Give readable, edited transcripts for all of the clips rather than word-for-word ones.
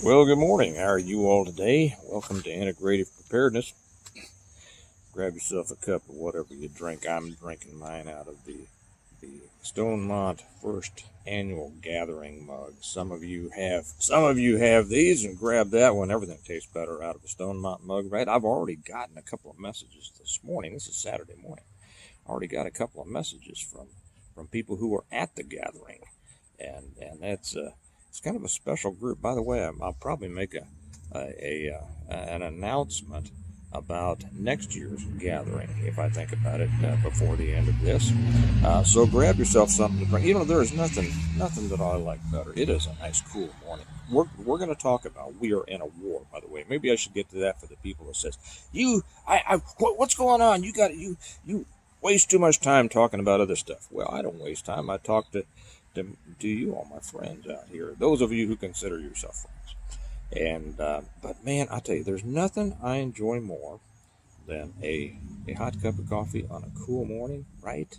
Well, good morning. How are you all today? Welcome to Integrative Preparedness. Grab yourself a cup of whatever you drink. I'm drinking mine out of the Stonemont First Annual Gathering mug. Some of you have these, and grab that one. Everything tastes better out of a Stonemont mug, right? I've already gotten a couple of messages this morning. This is Saturday morning. I already got a couple of messages from people who were at the gathering, and that's it's kind of a special group. By the way, I'll probably make an announcement about next year's gathering if I think about it before the end of this. So grab yourself something to drink. There is nothing that I like better. It is a nice cool morning. We're going to talk about we are in a war. By the way, maybe I should get to that for the people that says what's going on? You waste too much time talking about other stuff. Well, I don't waste time. I talk to you, all my friends out here, those of you who consider yourself friends. And but man, I tell you, there's nothing I enjoy more than a hot cup of coffee on a cool morning, right?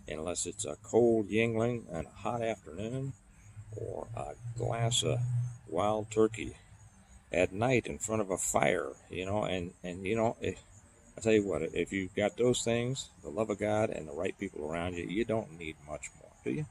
Unless it's a cold Yingling and a hot afternoon, or a glass of wild turkey at night in front of a fire, I tell you what, if you've got those things, the love of God and the right people around you, you don't need much more, do you?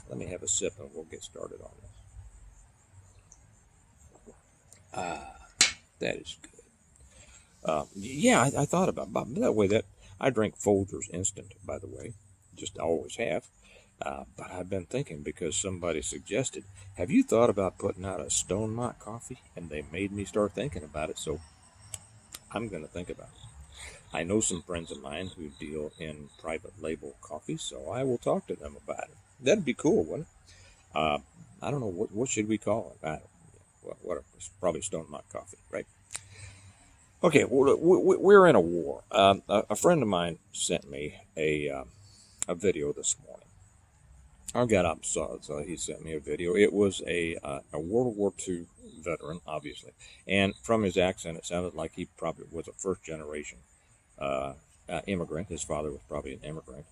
Let me have a sip and we'll get started on this. That is good. Yeah, I thought about that way. That I drink Folgers Instant, by the way, just always have. But I've been thinking because somebody suggested, have you thought about putting out a Stonemont coffee? And they made me start thinking about it, so I'm going to think about it. I know some friends of mine who deal in private label coffee, so I will talk to them about it. That'd be cool, wouldn't it? I don't know, what should we call it? Whatever. It's probably Stonemont coffee, right? Okay, we're in a war. A friend of mine sent me a video this morning. I got up and saw it, so he sent me a video. It was a World War II veteran, obviously, and from his accent, it sounded like he probably was a first-generation immigrant. His father was probably an immigrant,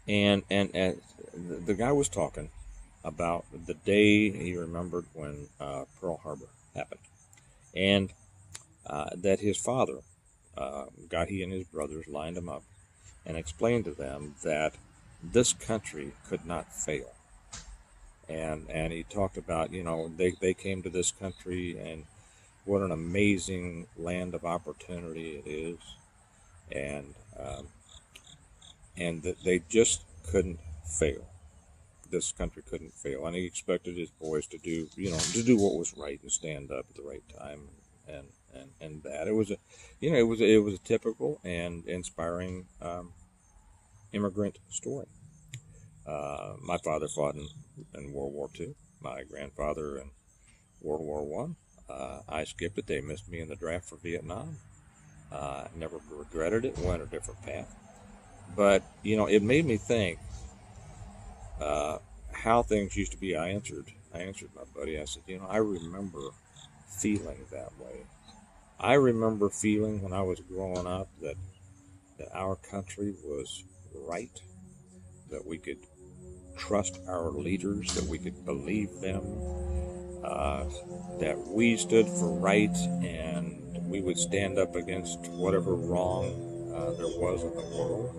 and the guy was talking about the day he remembered when Pearl Harbor happened, and that his father he and his brothers lined him up and explained to them that this country could not fail. And he talked about, they came to this country and what an amazing land of opportunity it is, and that they just couldn't fail. This country couldn't fail, and he expected his boys to do what was right and stand up at the right time, and that it was a typical and inspiring immigrant story. My father fought in World War II. My grandfather in World War One. I skipped it. They missed me in the draft for Vietnam. Never regretted it. Went a different path. But it made me think how things used to be. I answered my buddy. I said, I remember feeling that way. I remember feeling when I was growing up that our country was right, that we could trust our leaders, that we could believe them, that we stood for right, and we would stand up against whatever wrong there was in the world.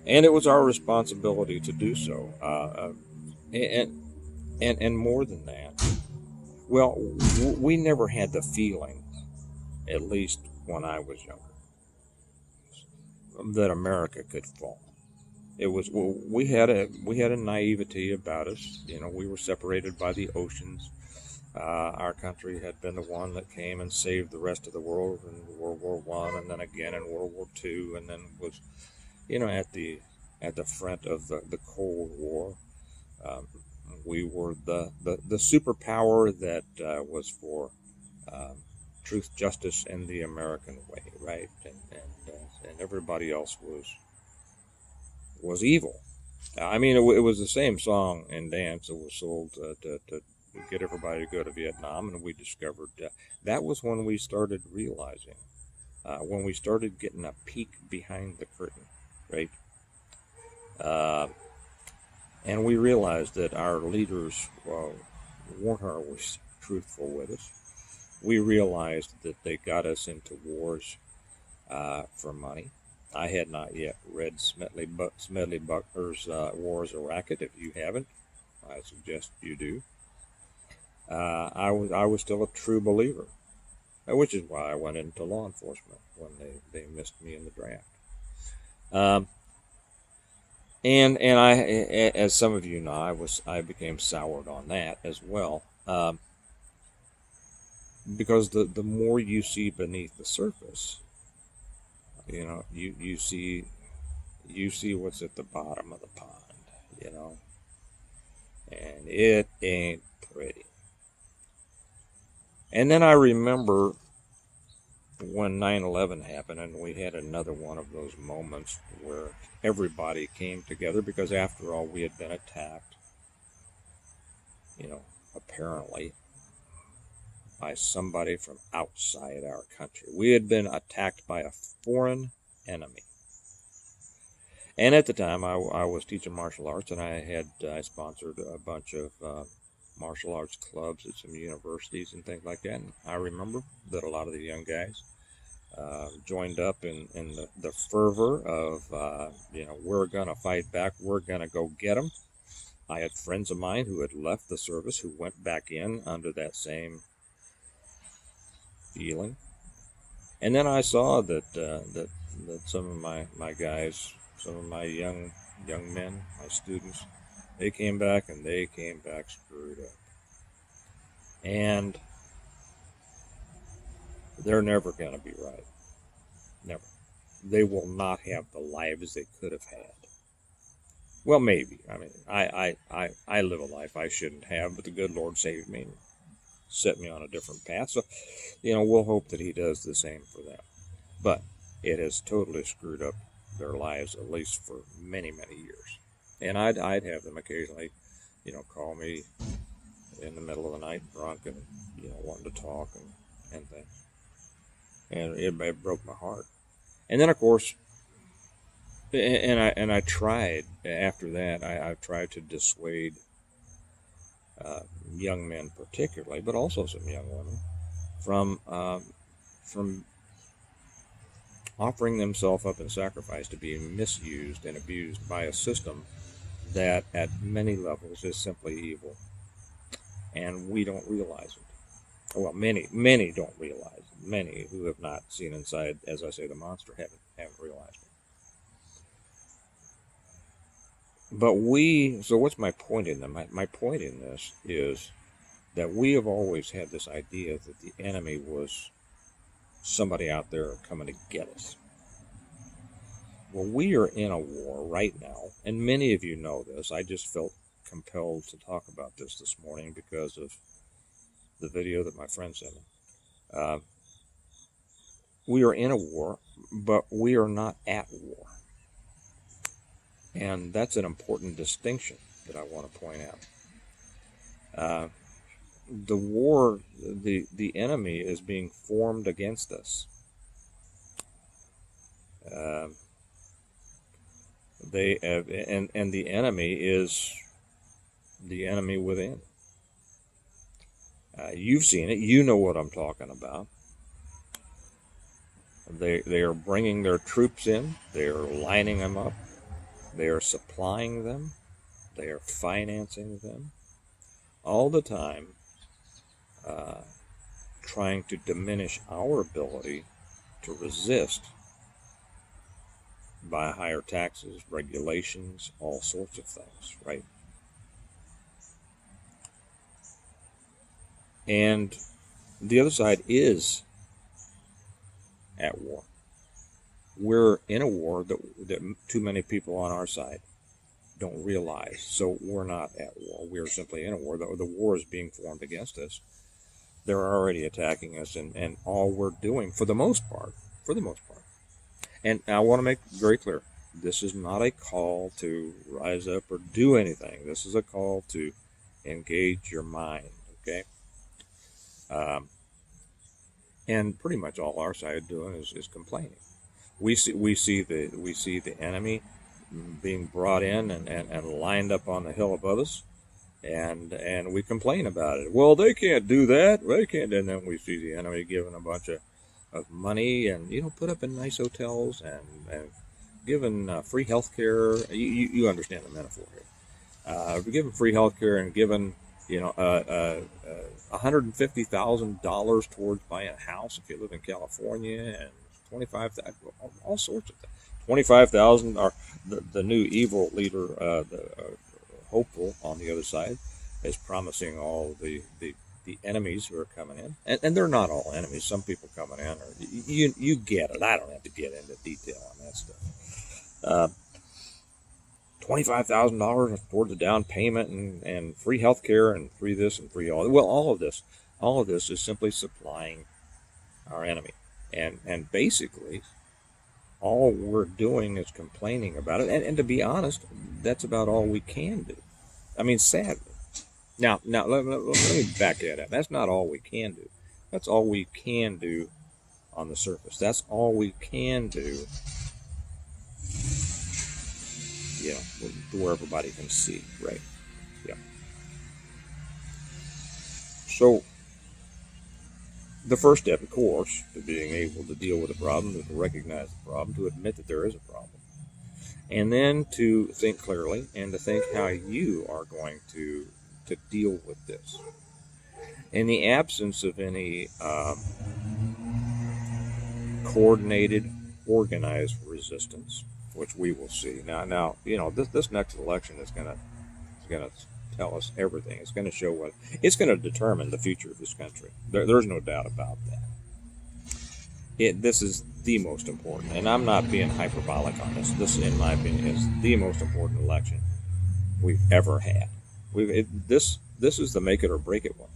And it was our responsibility to do so. And more than that, well, we never had the feeling, at least when I was younger, that America could fall. It was we had a naivety about us. We were separated by the oceans. Our country had been the one that came and saved the rest of the world in World War One, and then again in World War II, and then was, at the front of the Cold War. We were the superpower that was for truth, justice, and the American way, right? And everybody else was evil. I mean, it was the same song and dance that was sold to get everybody to go to Vietnam, and we discovered that was when we started realizing, when we started getting a peek behind the curtain, right? And we realized that our leaders weren't always truthful with us. We realized that they got us into wars for money. I had not yet read Smedley Butler's War is a Racket. If you haven't, I suggest you do. I was still a true believer, which is why I went into law enforcement when they missed me in the draft. And I, as some of you know, I became soured on that as well, because the more you see beneath the surface, you see what's at the bottom of the pond, and it ain't pretty. And then I remember when 9/11 happened, and we had another one of those moments where everybody came together, because after all, we had been attacked, apparently by somebody from outside our country. We had been attacked by a foreign enemy. And at the time, I was teaching martial arts, and I sponsored a bunch of martial arts clubs at some universities and things like that. And I remember that a lot of the young guys joined up in the fervor of, we're going to fight back, we're going to go get them. I had friends of mine who had left the service who went back in under that same feeling. And then I saw that some of my guys, some of my young men, my students, they came back, and they came back screwed up. And they're never going to be right. Never. They will not have the lives they could have had. Well, maybe. I mean, I live a life I shouldn't have, but the good Lord saved me and set me on a different path. So, we'll hope that He does the same for them. But it has totally screwed up their lives, at least for many, many years. And I'd have them occasionally, call me in the middle of the night, drunk, and wanting to talk and things. And it broke my heart. And then, of course, and I tried after that. I tried to dissuade young men, particularly, but also some young women, from offering themselves up in sacrifice to be misused and abused by a system that, at many levels, is simply evil, and we don't realize it. Well, many don't realize it. Many who have not seen inside, as I say, the monster, haven't realized it. But so what's my point in that? My point in this is that we have always had this idea that the enemy was somebody out there coming to get us. Well, we are in a war right now, and many of you know this. I just felt compelled to talk about this morning because of the video that my friend sent me. We are in a war, but we are not at war. And that's an important distinction that I want to point out. The war, the enemy is being formed against us. And the enemy is the enemy within. You've seen it. You know what I'm talking about. They are bringing their troops in. They are lining them up. They are supplying them. They are financing them. All the time, trying to diminish our ability to resist by higher taxes, regulations, all sorts of things, right? And the other side is at war. We're in a war that too many people on our side don't realize. So we're not at war. We're simply in a war. The war is being formed against us. They're already attacking us, and all we're doing, for the most part, and I want to make very clear, this is not a call to rise up or do anything. This is a call to engage your mind, okay? And pretty much all our side doing is complaining. We see the enemy being brought in and lined up on the hill above us, and we complain about it. Well, they can't do that. They can't. And then we see the enemy giving a bunch of money and, put up in nice hotels and given free health care. You understand the metaphor here. Given free health care and given, $150,000 towards buying a house if you live in California, and 25,000, all sorts of things. 25,000 are the new evil leader, the hopeful on the other side, is promising all the enemies who are coming in, and they're not all enemies. Some people coming in are, you get it. I don't have to get into detail on that stuff. $25,000 towards the down payment and free health care and free this and free all. Well, all of this is simply supplying our enemy, and basically all we're doing is complaining about it. And to be honest, that's about all we can do. I mean, sadly. Now let me back that up. That's not all we can do. That's all we can do on the surface. That's all we can do, where everybody can see, right? Yeah. So the first step, of course, to being able to deal with the problem is to recognize the problem, to admit that there is a problem, and then to think clearly and to think how you are going to deal with this. In the absence of any coordinated, organized resistance, which we will see now. This next election is going to tell us everything. It's going to show it's going to determine the future of this country. There's no doubt about that. This is the most important, and I'm not being hyperbolic on this. This, in my opinion, is the most important election we've ever had. This is the make it or break it one,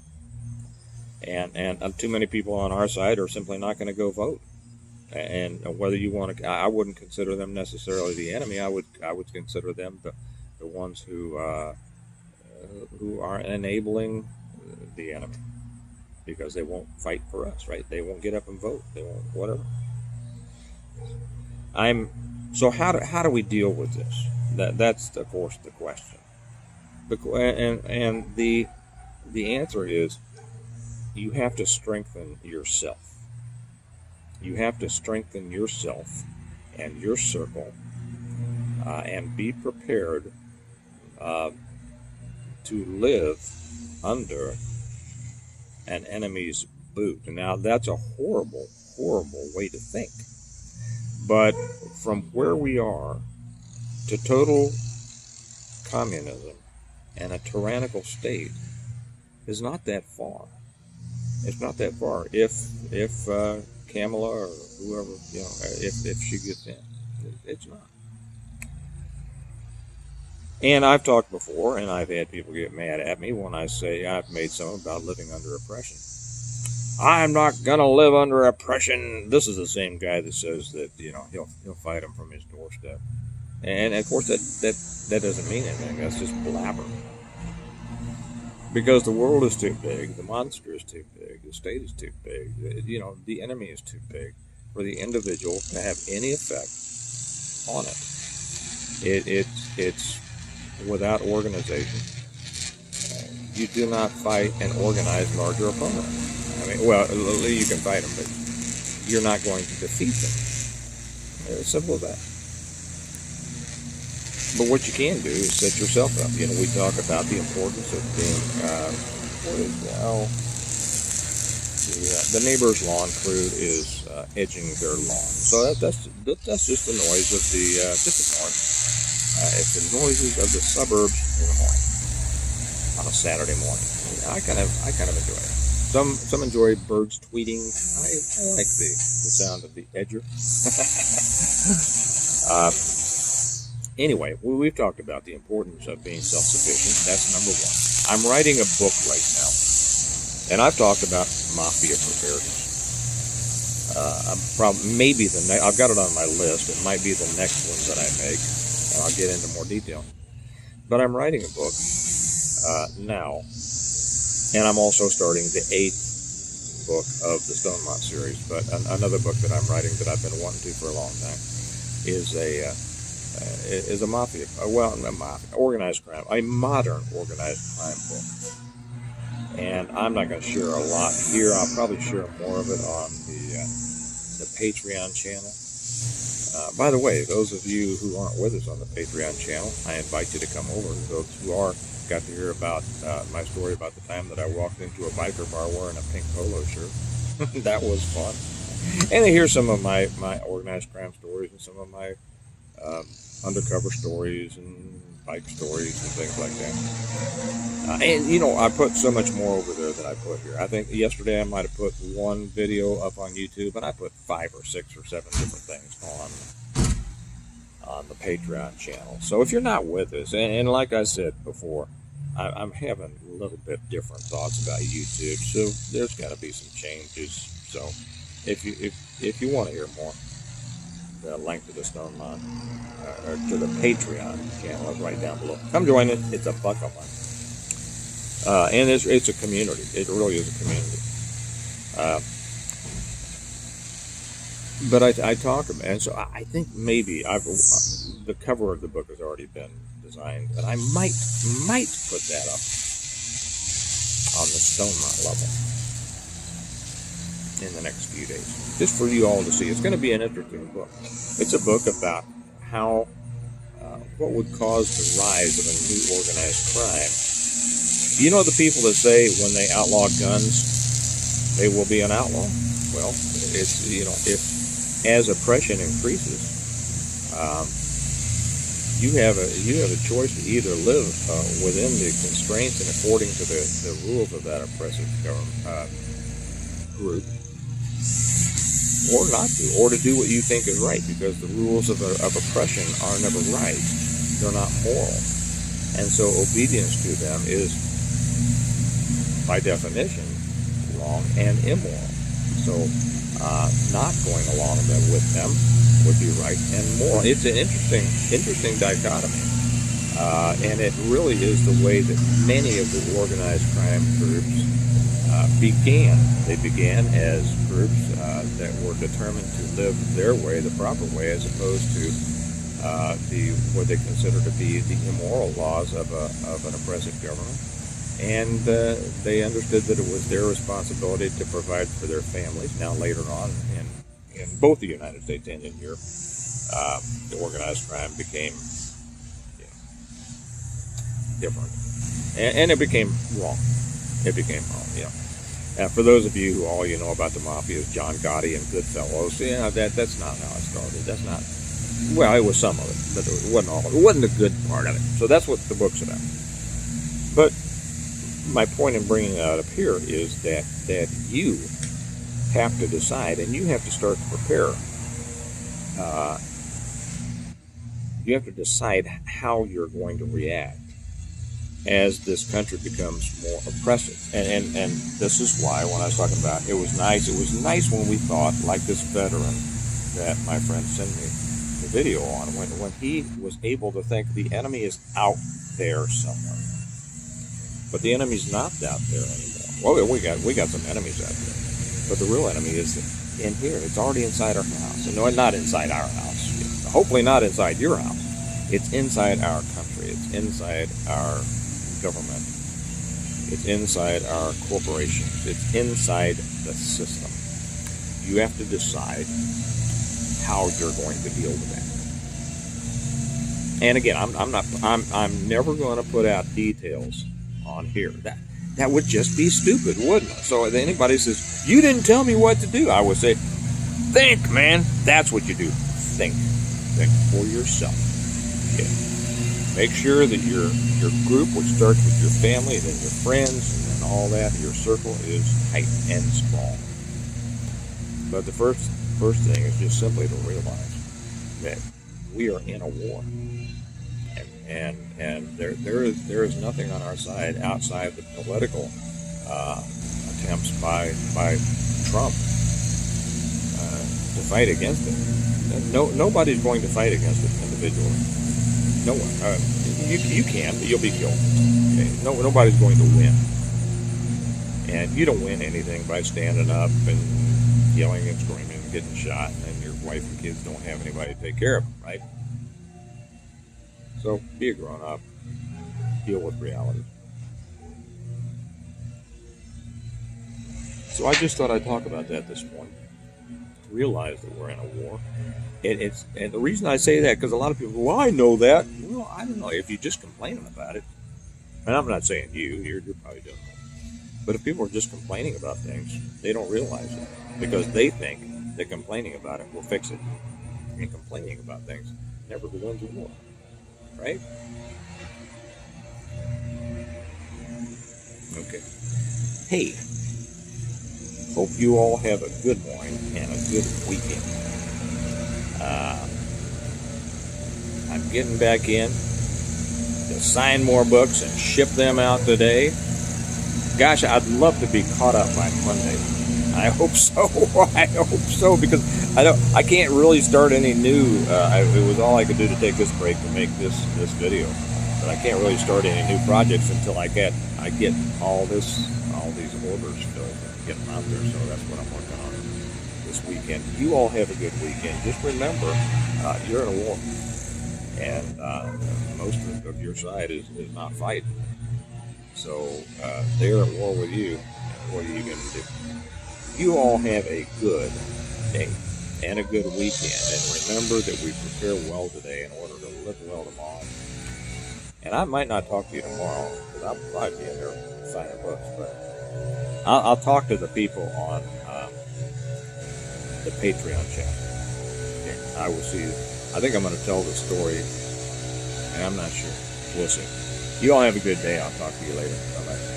and too many people on our side are simply not going to go vote. And whether you want to, I wouldn't consider them necessarily the enemy. I would consider them the ones who are enabling the enemy, because they won't fight for us, right? They won't get up and vote. They won't whatever. So how do we deal with this? That's of course the question. And the answer is, you have to strengthen yourself. You have to strengthen yourself and your circle, and be prepared to live under an enemy's boot. Now, that's a horrible, horrible way to think. But from where we are to total communism and a tyrannical state is not that far. It's not that far. If Kamala or whoever, if she gets in, it's not. And I've talked before, and I've had people get mad at me when I say I've made some about living under oppression. I'm not gonna live under oppression. This is the same guy that says that he'll fight him from his doorstep, and of course that doesn't mean anything. That's just blabber. Because the world is too big, the monster is too big, the state is too big, the enemy is too big for the individual to have any effect on it. It's without organization. You do not fight an organized larger opponent. I mean, well, you can fight them, but you're not going to defeat them. It's simple as that. But what you can do is set yourself up. We talk about the importance of being, the neighbor's lawn crew is edging their lawn. So that's just the noise of just the noise. It's the noises of the suburbs in the morning, on a Saturday morning. I kind of enjoy it. Some enjoy birds tweeting. I like the sound of the edger. Anyway, we've talked about the importance of being self-sufficient. That's number one. I'm writing a book right now, and I've talked about mafia preparedness. I've got it on my list. It might be the next one that I make, and I'll get into more detail. But I'm writing a book now, and I'm also starting the 8th book of the Stonemont series. But another book that I'm writing that I've been wanting to for a long time is is a mafia, well, not mafia, organized crime, a modern organized crime book. And I'm not going to share a lot here. I'll probably share more of it on the Patreon channel. By the way, those of you who aren't with us on the Patreon channel, I invite you to come over. Those who are got to hear about my story about the time that I walked into a biker bar wearing a pink polo shirt. That was fun. And to hear some of my organized crime stories and some of my undercover stories and bike stories and things like that. And, you know, I put so much more over there than I put here. I think yesterday I might have put one video up on YouTube, but I put 5 or 6 or 7 different things on the Patreon channel. So if you're not with us, and like I said before, I'm having a little bit different thoughts about YouTube, so there's got to be some changes. So if you want to hear more, the link to the Stone Mon or to the Patreon channel is right down below. Come join it. It's $1 a month. And it's a community. It really is a community. But I talk about, and so I think maybe the cover of the book has already been designed, and I might put that up on the Stone Mon level in the next few days, just for you all to see. It's going to be an interesting book. It's a book about how what would cause the rise of a new organized crime. You know the people that say when they outlaw guns, they will be an outlaw? Well, it's, you know, if as oppression increases, you have a choice to either live within the constraints and according to the rules of that oppressive group, or not to, or to do what you think is right, because the rules of oppression are never right. They're not moral. And so obedience to them is, by definition, wrong and immoral. So not going along with them would be right and moral. It's an interesting dichotomy. And it really is the way that many of the organized crime groups began. They began as groups that were determined to live their way, the proper way, as opposed to what they consider to be the immoral laws of an oppressive government. And they understood that it was their responsibility to provide for their families. Now, later on, in both the United States and in Europe, the organized crime became different, and it became wrong. It became wrong, And for those of you who all you know about the mafia is John Gotti and Goodfellas, that's not how it started. That's not. Well, it was some of it, but it wasn't all of it. It wasn't a good part of it. So that's what the book's about. But my point in bringing that up here is that you have to decide, and you have to start to prepare. You have to decide how you're going to react as this country becomes more oppressive. And this is why, when I was talking about it was nice when we thought, like this veteran that my friend sent me the video on, when he was able to think the enemy is out there somewhere. But the enemy's not out there anymore. Well, we got some enemies out there. But the real enemy is in here. It's already inside our house. And no, not inside our house. Hopefully not inside your house. It's inside our country. It's inside our government. It's inside our corporations. It's inside the system. You have to decide how you're going to deal with that. And again, I'm never going to put out details on here. That would just be stupid, wouldn't it? So if anybody says, you didn't tell me what to do, I would say, think, man. That's what you do. Think. Think for yourself. Okay. Make sure that your group, which starts with your family and then your friends and then all that, your circle is tight and strong. But the first thing is just simply to realize that we are in a war. And there is nothing on our side outside the political attempts by Trump to fight against it. Nobody's going to fight against it individually. No one. You can, but you'll be killed. Okay? Nobody's going to win. And you don't win anything by standing up and yelling and screaming and getting shot, and your wife and kids don't have anybody to take care of them, right? So be a grown up. Deal with reality. So I just thought I'd talk about that this morning. Realize that we're in a war. And the reason I say that, because a lot of people go, well, I know that. Well, I don't know. If you're just complaining about it, and I'm not saying you're probably doing it. But if people are just complaining about things, they don't realize it because they think that complaining about it will fix it. And complaining about things never wins a war, right? Okay. Hey, hope you all have a good morning and a good weekend. I'm getting back in to sign more books and ship them out today. Gosh, I'd love to be caught up by Monday. I hope so. I hope so, because I can't really start any new. It was all I could do to take this break to make this video, but I can't really start any new projects until I get all these orders filled and get them out there. So that's what I'm working on this weekend. You all have a good weekend. Just remember, you're in a war, and most of your side is not fighting. So they're at war with you. What are you going to do? You all have a good day and a good weekend. And remember that we prepare well today in order to live well tomorrow. And I might not talk to you tomorrow because I'll probably be in there signing books. But I'll talk to the people on the Patreon channel. Okay, I will see you. I think I'm going to tell the story. And I'm not sure. We'll see. You all have a good day. I'll talk to you later. Bye-bye.